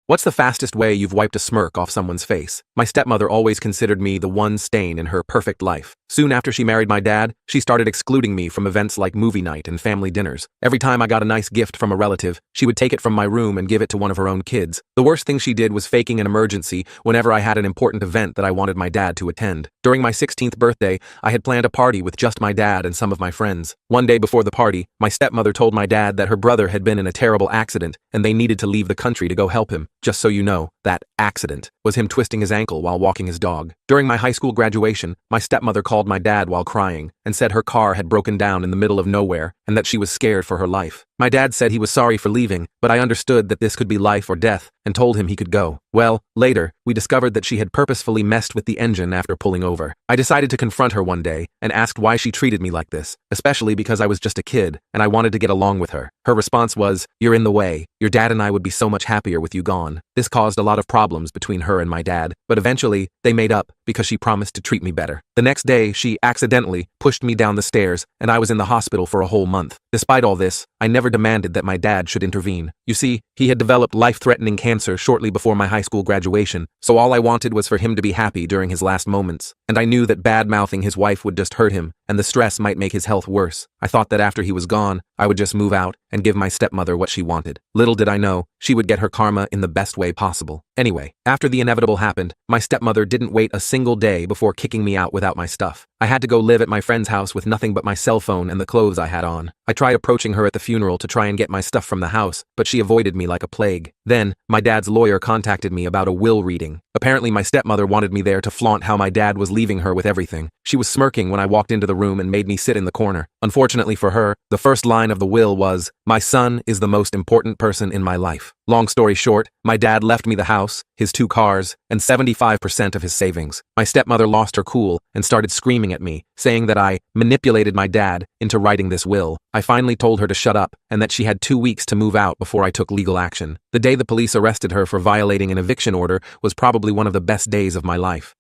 What's the fastest way you've wiped a smirk off someone's face? My stepmother always considered me the one stain in her perfect life. Soon after she married my dad, she started excluding me from events like movie night and family dinners. Every time I got a nice gift from a relative, she would take it from my room and give it to one of her own kids. The worst thing she did was faking an emergency whenever I had an important event that I wanted my dad to attend. During my 16th birthday, I had planned a party with just my dad and some of my friends. One day before the party, my stepmother told my dad that her brother had been in a terrible accident and they needed to leave the country to go help him. Just so you know, that accident was him twisting his ankle while walking his dog. During my high school graduation, my stepmother called my dad while crying and said her car had broken down in the middle of nowhere and that she was scared for her life. My dad said he was sorry for leaving, but I understood that this could be life or death and told him he could go. Well, later, we discovered that she had purposefully messed with the engine after pulling over. I decided to confront her one day and asked why she treated me like this, especially because I was just a kid and I wanted to get along with her. Her response was, "You're in the way. Your dad and I would be so much happier with you gone." This caused a lot of problems between her and my dad, but eventually, they made up because she promised to treat me better. The next day, she accidentally pushed me down the stairs and I was in the hospital for a whole month. Despite all this, I never demanded that my dad should intervene. You see, he had developed life-threatening cancer shortly before my high school graduation, so all I wanted was for him to be happy during his last moments. And I knew that bad-mouthing his wife would just hurt him, and the stress might make his health worse. I thought that after he was gone, I would just move out and give my stepmother what she wanted. Little did I know, she would get her karma in the best way possible. Anyway, after the inevitable happened, my stepmother didn't wait a single day before kicking me out without my stuff. I had to go live at my friend's house with nothing but my cell phone and the clothes I had on. I tried approaching her at the funeral to try and get my stuff from the house, but she avoided me like a plague. Then, my dad's lawyer contacted me about a will reading. Apparently my stepmother wanted me there to flaunt how my dad was leaving her with everything. She was smirking when I walked into the room and made me sit in the corner. Unfortunately for her, the first line of the will was, "My son is the most important person in my life." Long story short, my dad left me the house, his 2 cars, and 75% of his savings. My stepmother lost her cool and started screaming at me, saying that I manipulated my dad into writing this will. I finally told her to shut up and that she had 2 weeks to move out before I took legal action. The day the police arrested her for violating an eviction order was probably one of the best days of my life.